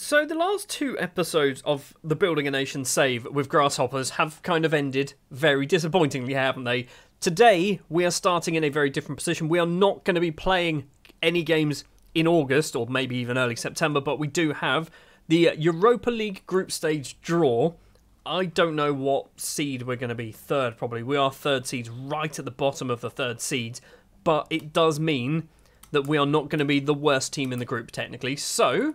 So the last two episodes of the Building a Nation save with Grasshoppers have kind of ended very disappointingly, haven't they? Today, we are starting in a very different position. We are not going to be playing any games in August, or maybe even early September, but we do have the Europa League group stage draw. I don't know what seed we're going to be. Third, probably. We are third seeds, right at the bottom of the third seed, but it does mean that we are not going to be the worst team in the group, technically. So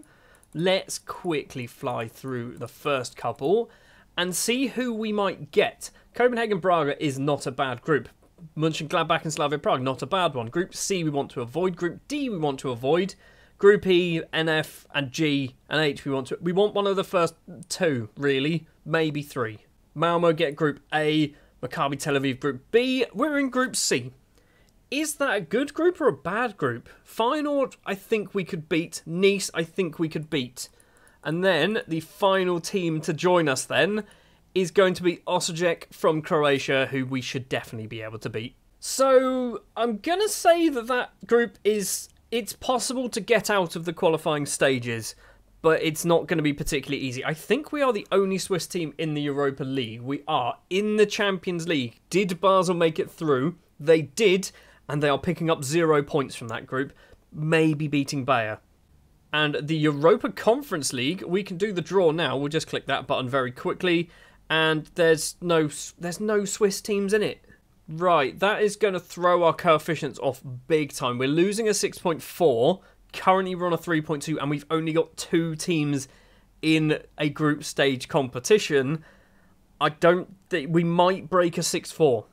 let's quickly fly through the first couple and see who we might get. Copenhagen Braga is not a bad group. Mönchengladbach and Slavia Prague, not a bad one. Group C we want to avoid. Group D we want to avoid. Group E, NF, and G, and H we want one of the first two, really. Maybe three. Malmo get Group A. Maccabi Tel Aviv Group B. We're in Group C. Is that a good group or a bad group? Feyenoord, I think we could beat. Nice, I think we could beat. And then, the final team to join us then is going to be Osijek from Croatia, who we should definitely be able to beat. So, I'm going to say that that group is... It's possible to get out of the qualifying stages, but it's not going to be particularly easy. I think we are the only Swiss team in the Europa League. We are in the Champions League. Did Basel make it through? They did. And they are picking up 0 points from that group, maybe beating Bayer. And the Europa Conference League, we can do the draw now. We'll just click that button very quickly. And there's no Swiss teams in it. Right, that is going to throw our coefficients off big time. We're losing a 6.4. Currently we're on a 3.2, and we've only got 2 teams in a group stage competition. I don't think... We might break a 6-4.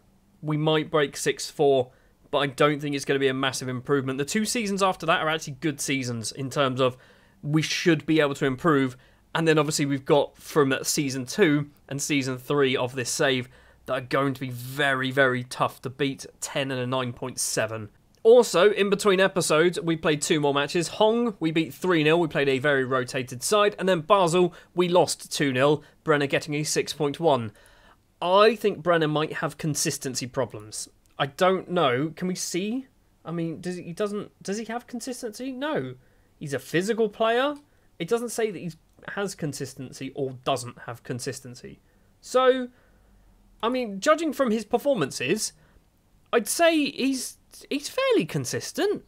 We might break 6-4. But I don't think it's going to be a massive improvement. The 2 seasons after that are actually good seasons in terms of we should be able to improve. And then obviously we've got from Season 2 and Season 3 of this save that are going to be very, very tough to beat. 10 and a 9.7. Also, in between episodes, we played 2 more matches. Hong, we beat 3-0. We played a very rotated side. And then Basel, we lost 2-0. Brenner getting a 6.1. I think Brenner might have consistency problems. I don't know. Can we see? I mean, does he have consistency? No. He's a physical player. It doesn't say that he has consistency or doesn't have consistency. So, I mean, judging from his performances, I'd say he's fairly consistent.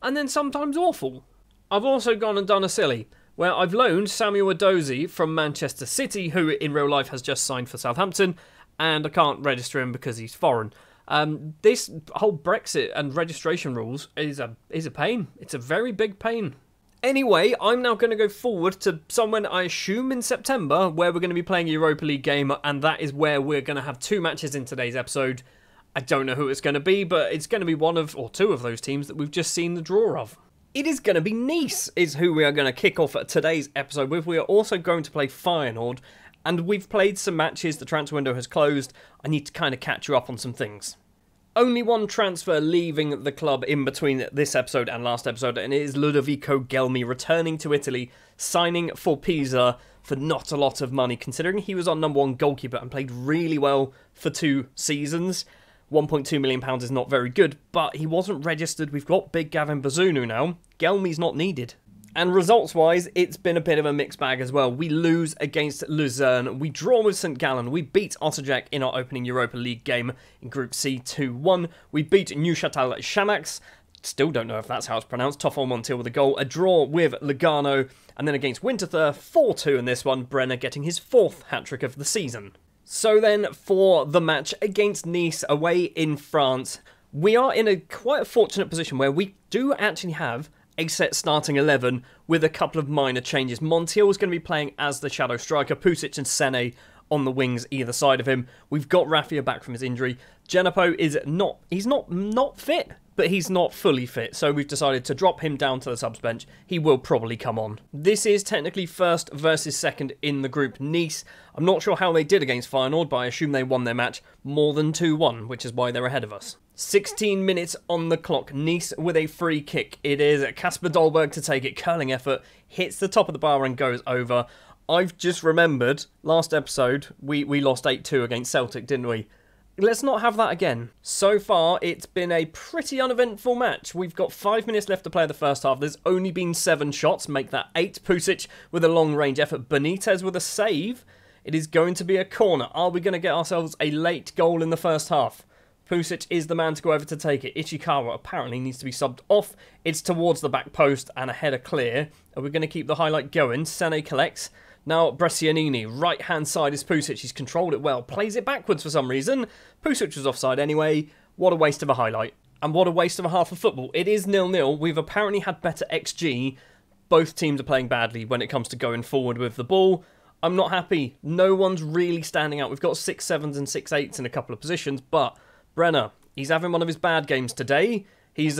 And then sometimes awful. I've also gone and done a silly, where I've loaned Samuel Edozie from Manchester City, who in real life has just signed for Southampton, and I can't register him because he's foreign. This whole Brexit and registration rules is a pain. It's a very big pain. Anyway, I'm now going to go forward to somewhere I assume in September where we're going to be playing a Europa League game, and that is where we're going to have 2 matches in today's episode. I don't know who it's going to be, but it's going to be one of, or 2 of those teams that we've just seen the draw of. It is going to be Nice is who we are going to kick off today's episode with. We are also going to play Feyenoord. And we've played some matches, the transfer window has closed. I need to kind of catch you up on some things. Only one transfer leaving the club in between this episode and last episode, and it is Ludovico Gelmi returning to Italy, signing for Pisa for not a lot of money, considering he was our #1 goalkeeper and played really well for 2 seasons. £1.2 million is not very good, but he wasn't registered. We've got big Gavin Bazunu now. Gelmi's not needed. And results-wise, it's been a bit of a mixed bag as well. We lose against Luzern. We draw with St. Gallen. We beat Osijek in our opening Europa League game in Group C 2-1. We beat Neuchâtel Xamax. Still don't know if that's how it's pronounced. Toffel Montiel with a goal. A draw with Lugano. And then against Winterthur, 4-2 in this one. Brenner getting his 4th hat-trick of the season. So then, for the match against Nice away in France, we are in quite a fortunate position where we do actually have a set starting 11 with a couple of minor changes. Montiel is going to be playing as the shadow striker. Pusic and Sene on the wings either side of him. We've got Raffia back from his injury. Genepo is he's not fit, but he's not fully fit. So we've decided to drop him down to the subs bench. He will probably come on. This is technically first versus second in the group. Nice, I'm not sure how they did against Feyenoord, but I assume they won their match more than 2-1, which is why they're ahead of us. 16 minutes on the clock. Nice with a free kick. It is Kasper Dolberg to take it. Curling effort. Hits the top of the bar and goes over. I've just remembered, last episode, we lost 8-2 against Celtic, didn't we? Let's not have that again. So far, it's been a pretty uneventful match. We've got 5 minutes left to play the first half. There's only been 7 shots, make that 8. Pusic with a long-range effort. Benitez with a save. It is going to be a corner. Are we going to get ourselves a late goal in the first half? Pusic is the man to go over to take it. Ichikawa apparently needs to be subbed off. It's towards the back post and a header clear. Are we going to keep the highlight going? Sene collects. Now Brescianini, right-hand side is Pusic. He's controlled it well. Plays it backwards for some reason. Pusic was offside anyway. What a waste of a highlight. And what a waste of a half of football. It is 0-0. We've apparently had better XG. Both teams are playing badly when it comes to going forward with the ball. I'm not happy. No one's really standing out. We've got 6-7s and 6-8s in a couple of positions, but Brenner, he's having one of his bad games today. He's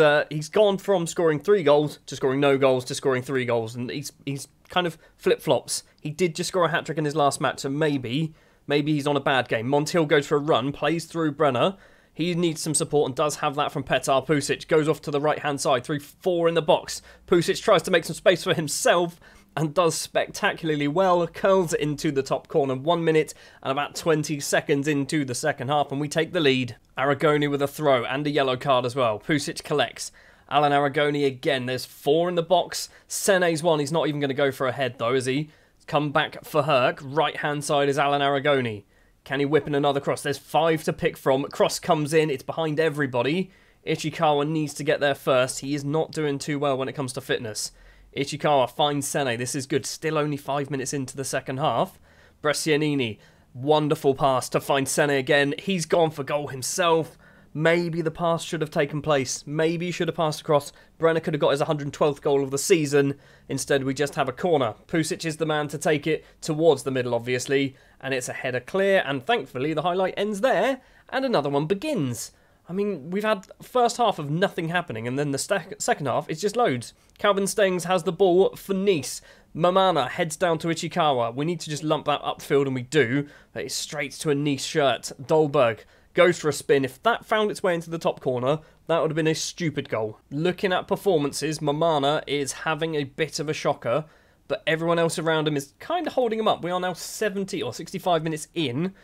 gone from scoring 3 goals to scoring no goals to scoring 3 goals, and he's kind of flip-flops. He did just score a hat-trick in his last match, so maybe he's on a bad game. Montiel goes for a run, plays through Brenner. He needs some support and does have that from Petar. Pusic goes off to the right-hand side, 3-4 in the box. Pusic tries to make some space for himself and does spectacularly well, curls it into the top corner. 1 minute and about 20 seconds into the second half, and we take the lead. Aragoni with a throw and a yellow card as well. Pusic collects. Alan Aragoni again. There's 4 in the box. Sene's one. He's not even going to go for a head though, is he? Come back for Herc. Right-hand side is Alan Aragoni. Can he whip in another cross? There's 5 to pick from. Cross comes in. It's behind everybody. Ichikawa needs to get there first. He is not doing too well when it comes to fitness. Ichikawa finds Sene. This is good. Still only 5 minutes into the second half. Brescianini. Wonderful pass to find Sene again. He's gone for goal himself. Maybe the pass should have taken place. Maybe he should have passed across. Brenner could have got his 112th goal of the season. Instead, we just have a corner. Pusic is the man to take it towards the middle, obviously. And it's a header clear. And thankfully, the highlight ends there. And another one begins. I mean, we've had first half of nothing happening, and then the second half is just loads. Calvin Stengs has the ball for Nice. Mamana heads down to Ichikawa. We need to just lump that upfield, and we do. But it's straight to a Nice shirt. Dolberg goes for a spin. If that found its way into the top corner, that would have been a stupid goal. Looking at performances, Mamana is having a bit of a shocker, but everyone else around him is kind of holding him up. We are now 70 or 65 minutes in.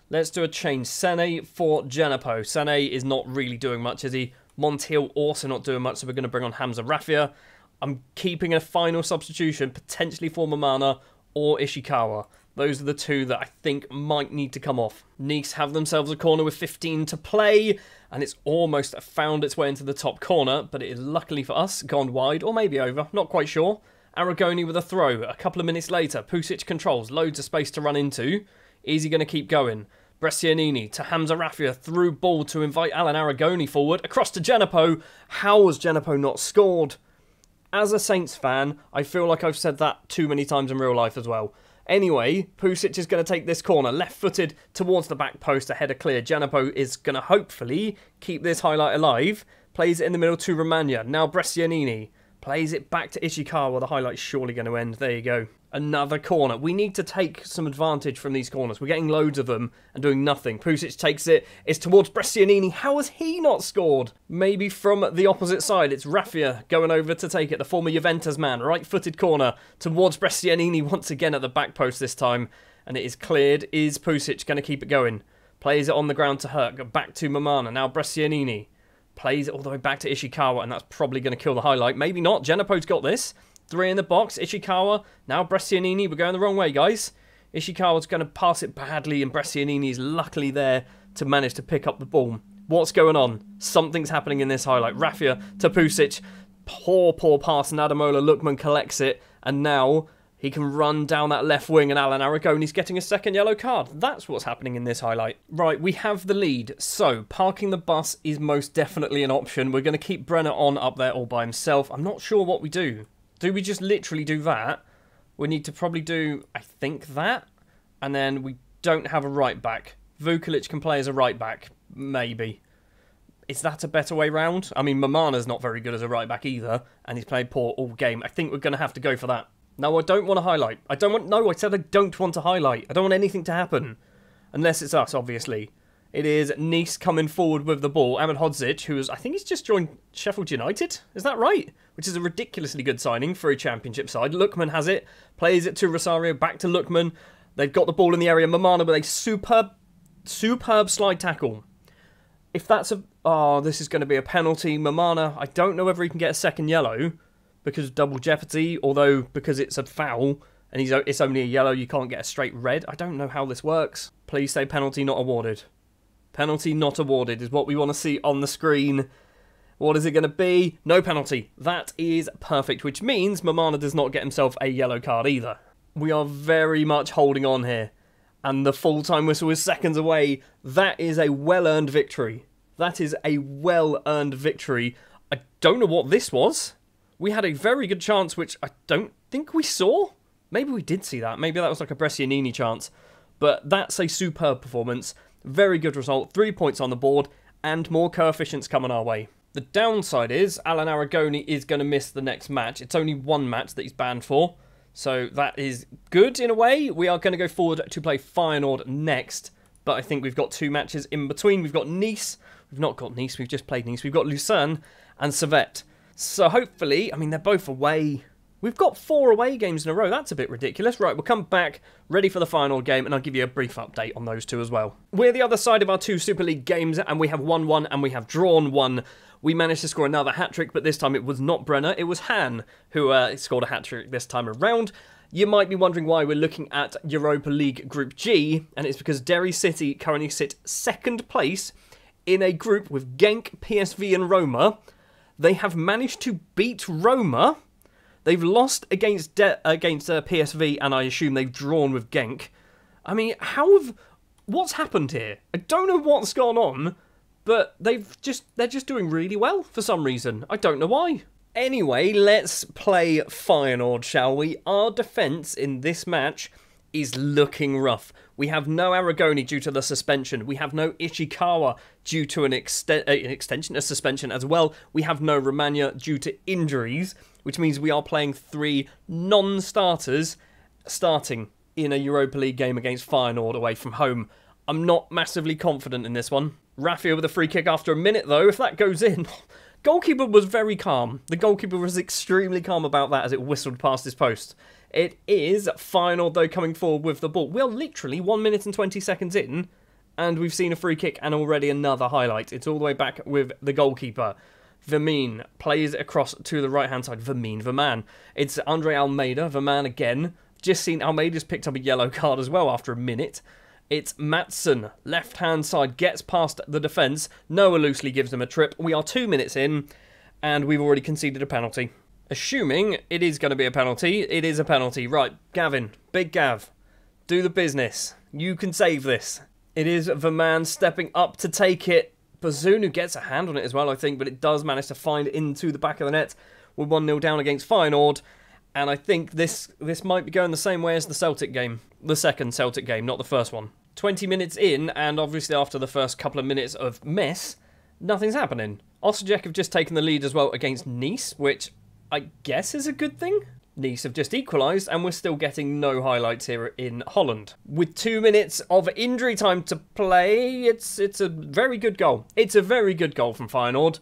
Let's do a change. Sene for Genepo. Sene is not really doing much, is he? Montiel also not doing much, so we're going to bring on Hamza Raffia. I'm keeping a final substitution, potentially for Mamana or Ishikawa. Those are the 2 that I think might need to come off. Nice have themselves a corner with 15 to play, and it's almost found its way into the top corner, but it is luckily for us gone wide, or maybe over, not quite sure. Aragoni with a throw. A couple of minutes later, Pusic controls, loads of space to run into. Is he going to keep going? Brescianini to Hamza Raffia, through ball to invite Alan Aragoni forward, across to Genepo. How has Genepo not scored? As a Saints fan, I feel like I've said that too many times in real life as well. Anyway, Pusic is going to take this corner, left-footed towards the back post, a header clear. Genepo is going to hopefully keep this highlight alive. Plays it in the middle to Romagna. Now Brescianini plays it back to Ishikawa. The highlight's surely going to end. There you go. Another corner. We need to take some advantage from these corners. We're getting loads of them and doing nothing. Pusic takes it. It's towards Brescianini. How has he not scored? Maybe from the opposite side. It's Raffia going over to take it. The former Juventus man. Right-footed corner towards Brescianini once again at the back post this time. And it is cleared. Is Pusic going to keep it going? Plays it on the ground to Herc. Back to Mamana. Now Brescianini. Plays it all the way back to Ishikawa. And that's probably going to kill the highlight. Maybe not. Genepo's got this. 3 in the box. Ishikawa. Now Brescianini. We're going the wrong way, guys. Ishikawa's going to pass it badly, and Brescianini is luckily there to manage to pick up the ball. What's going on? Something's happening in this highlight. Raffia to Pusic. Poor pass, and Adamola Lookman collects it, and now he can run down that left wing, and Alan Aragoni's getting a second yellow card. That's what's happening in this highlight. Right, we have the lead, so parking the bus is most definitely an option. We're going to keep Brenner on up there all by himself. I'm not sure what we do. Do we just literally do that? We need to probably do, I think, that. And then we don't have a right back. Vukalic can play as a right back. Maybe. Is that a better way round? I mean, Mamana's not very good as a right back either. And he's played poor all game. I think we're going to have to go for that. No, I don't want to highlight. I said I don't want to highlight. I don't want anything to happen. Unless it's us, obviously. It is Nice coming forward with the ball. Ahmed Hodzic, who I think he's just joined Sheffield United. Is that right? Which is a ridiculously good signing for a championship side. Lookman has it. Plays it to Rosario. Back to Lookman. They've got the ball in the area. Mamana with a superb slide tackle. If that's a... Oh, this is going to be a penalty. Mamana, I don't know whether he can get a second yellow because of double jeopardy, although because it's a foul and it's only a yellow, you can't get a straight red. I don't know how this works. Please say penalty not awarded. Penalty not awarded is what we want to see on the screen. What is it going to be? No penalty. That is perfect, which means Mamana does not get himself a yellow card either. We are very much holding on here. And the full-time whistle is seconds away. That is a well-earned victory. That is a well-earned victory. I don't know what this was. We had a very good chance, which I don't think we saw. Maybe we did see that. Maybe that was like a Brescianini chance. But that's a superb performance. Very good result. 3 points on the board. And more coefficients coming our way. The downside is Alan Aragoni is going to miss the next match. It's only one match that he's banned for. So that is good in a way. We are going to go forward to play Feyenoord next. But I think we've got 2 matches in between. We've got Nice. We've not got Nice. We've just played Nice. We've got Lucerne and Servette. So hopefully, I mean, they're both away. We've got 4 away games in a row. That's a bit ridiculous. Right, we'll come back ready for the Feyenoord game and I'll give you a brief update on those 2 as well. We're the other side of our 2 Super League games and we have won 1 and we have drawn 1. We managed to score another hat-trick, but this time it was not Brenner, it was Han who scored a hat-trick this time around. You might be wondering why we're looking at Europa League Group G, and it's because Derry City currently sit 2nd place in a group with Genk, PSV and Roma. They have managed to beat Roma. They've lost against PSV, and I assume they've drawn with Genk. I mean, what's happened here? I don't know what's gone on. But they're just doing really well for some reason. I don't know why. Anyway, let's play Feyenoord, shall we? Our defence in this match is looking rough. We have no Aragoni due to the suspension. We have no Ishikawa due to a suspension as well. We have no Romagna due to injuries, which means we are playing 3 non-starters starting in a Europa League game against Feyenoord away from home. I'm not massively confident in this one. Raffia with a free kick after a minute, though. If that goes in... Goalkeeper was very calm. The goalkeeper was extremely calm about that as it whistled past his post. It is Feyenoord, though, coming forward with the ball. We are literally 1 minute and 20 seconds in, and we've seen a free kick and already another highlight. It's all the way back with the goalkeeper. Vermeen plays across to the right-hand side. Verman. It's Andre Almeida. Verman again. Just seen Almeida's picked up a yellow card as well after a minute. It's Matson, left-hand side, gets past the defence. Noah loosely gives him a trip. We are 2 minutes in, and we've already conceded a penalty. Assuming it is going to be a penalty, it is a penalty. Right, Gavin, Big Gav, do the business. You can save this. It is Verman stepping up to take it. Bazunu gets a hand on it as well, I think, but it does manage to find into the back of the net. We're 1-0 down against Feyenoord. And I think this might be going the same way as the Celtic game. The second Celtic game, not the first one. 20 minutes in, and obviously after the first couple of minutes of mess, nothing's happening. Osijek have just taken the lead as well against Nice, which I guess is a good thing. Nice have just equalised, and we're still getting no highlights here in Holland. With 2 minutes of injury time to play, it's a very good goal. It's a very good goal from Feyenoord.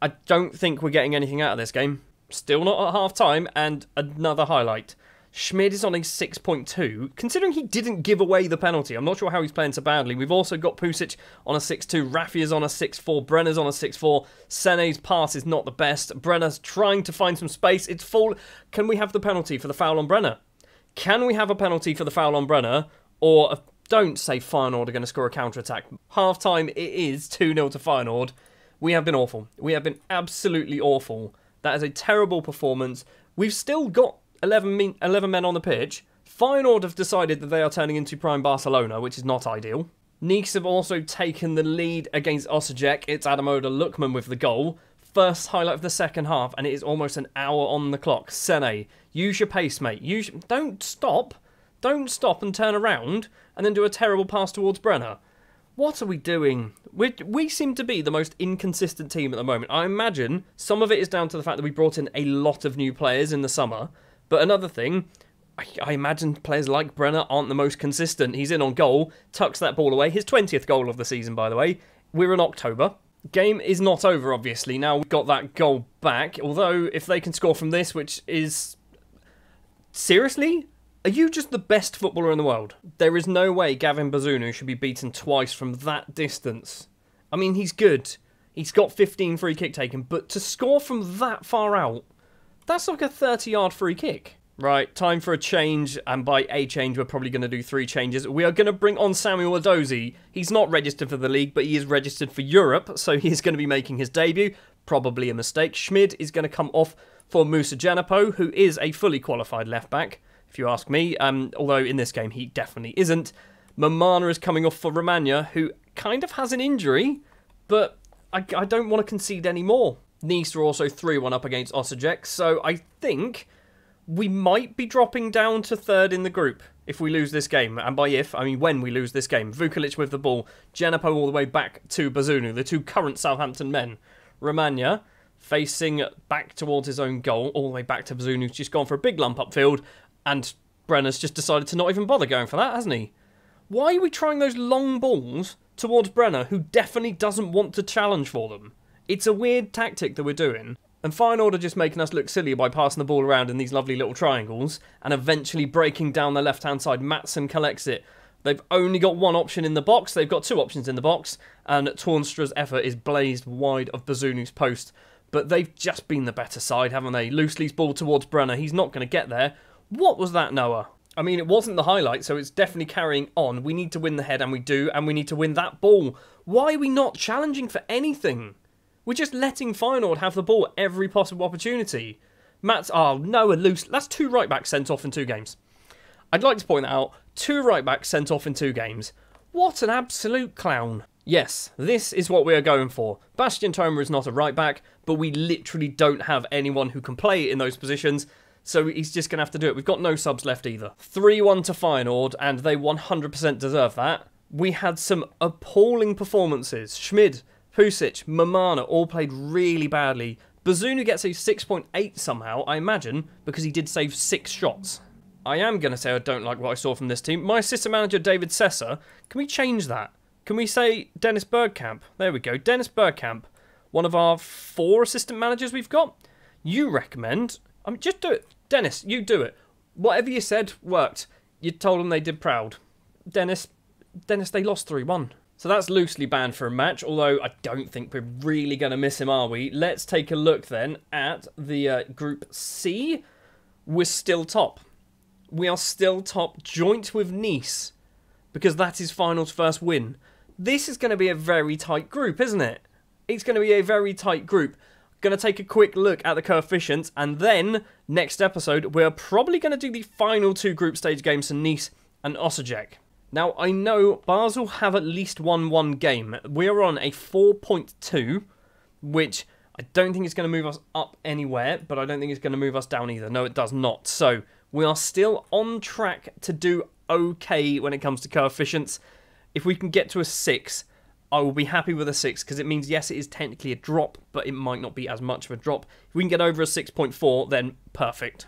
I don't think we're getting anything out of this game. Still not at half-time, and another highlight. Schmid is on a 6.2, considering he didn't give away the penalty. I'm not sure how he's playing so badly. We've also got Pusic on a 6.2, Raffia's on a 6.4, Brenner's on a 6.4, Sene's pass is not the best, Brenner's trying to find some space, it's full. Can we have the penalty for the foul on Brenner? Can we have a penalty for the foul on Brenner? Or, don't say Feyenoord are going to score a counter-attack. Half-time, it is 2-0 to Feyenoord. We have been awful. We have been absolutely awful. That is a terrible performance. We've still got 11 men on the pitch. Feyenoord have decided that they are turning into prime Barcelona, which is not ideal. Nice have also taken the lead against Osijek. It's Adamoda Lukman with the goal. First highlight of the second half, and it is almost an hour on the clock. Sene, use your pace, mate. Don't stop. Don't stop and turn around and then do a terrible pass towards Brenner. What are we doing? We seem to be the most inconsistent team at the moment. I imagine some of it is down to the fact that we brought in a lot of new players in the summer. But another thing, I imagine players like Brenner aren't the most consistent. He's in on goal, tucks that ball away. His 20th goal of the season, by the way. We're in October. Game is not over, obviously. Now we've got that goal back. Although, if they can score from this, which is... Seriously? Are you just the best footballer in the world? There is no way Gavin Bazunu should be beaten twice from that distance I mean, he's good. He's got 15 free kick taken, but to score from that far out, that's like a 30-yard free kick. Right, time for a change, and by a change, we're probably going to do 3 changes. We are going to bring on Samuel Edozie. He's not registered for the league, but he is registered for Europe, so he's going to be making his debut. Probably a mistake. Schmid is going to come off for Musa Janapo, who is a fully qualified left-back, if you ask me, although in this game he definitely isn't. Mamana is coming off for Romagna, who kind of has an injury, but I don't want to concede any more. Nice are also 3-1 up against Osijek, so I think we might be dropping down to 3rd in the group if we lose this game. And by if, I mean when we lose this game. Vukalic with the ball, Janapo all the way back to Bazunu, the 2 current Southampton men. Romagna facing back towards his own goal, all the way back to Bazunu, who's just gone for a big lump upfield, and Brenner's just decided to not even bother going for that, hasn't he? Why are we trying those long balls towards Brenner, who definitely doesn't want to challenge for them? It's a weird tactic that we're doing. And Feyenoord are just making us look silly by passing the ball around in these lovely little triangles and eventually breaking down the left-hand side. Maatsen collects it. They've only got 1 option in the box. They've got 2 options in the box. And Toornstra's effort is blazed wide of Bazunu's post. But they've just been the better side, haven't they? Loosely's ball towards Brenner. He's not going to get there. What was that, Noah? I mean, it wasn't the highlight, so it's definitely carrying on. We need to win the head, and we do. And we need to win that ball. Why are we not challenging for anything? We're just letting Feyenoord have the ball at every possible opportunity. Noah loose. That's 2 right-backs sent off in 2 games. I'd like to point that out. 2 right-backs sent off in 2 games. What an absolute clown. Yes, this is what we are going for. Bastian Thoma is not a right-back, but we literally don't have anyone who can play in those positions, so he's just going to have to do it. We've got no subs left either. 3-1 to Feyenoord, and they 100% deserve that. We had some appalling performances. Schmid, Pusic, Mamana all played really badly. Bazunu gets a 6.8 somehow, I imagine, because he did save 6 shots. I am going to say I don't like what I saw from this team. My assistant manager, David Sessa, can we change that? Can we say Dennis Bergkamp? There we go, Dennis Bergkamp. One of our 4 assistant managers we've got. You recommend... just do it. Dennis, you do it. Whatever you said worked. You told them they did proud. Dennis, they lost 3-1. So that's loosely banned for a match, although I don't think we're really going to miss him, are we? Let's take a look then at the Group C. We're still top. We are still top, joint with Nice, because that is Feyenoord's first win. This is going to be a very tight group, isn't it? It's going to be a very tight group. Going to take a quick look at the coefficients, and then, next episode, we're probably going to do the final 2 group stage games for Nice and Osijek. Now, I know Basel have at least won 1 game. We're on a 4.2, which I don't think is going to move us up anywhere, but I don't think it's going to move us down either. No, it does not. So, we are still on track to do okay when it comes to coefficients. If we can get to a 6, I will be happy with a 6, because it means, yes, it is technically a drop, but it might not be as much of a drop. If we can get over a 6.4, then perfect.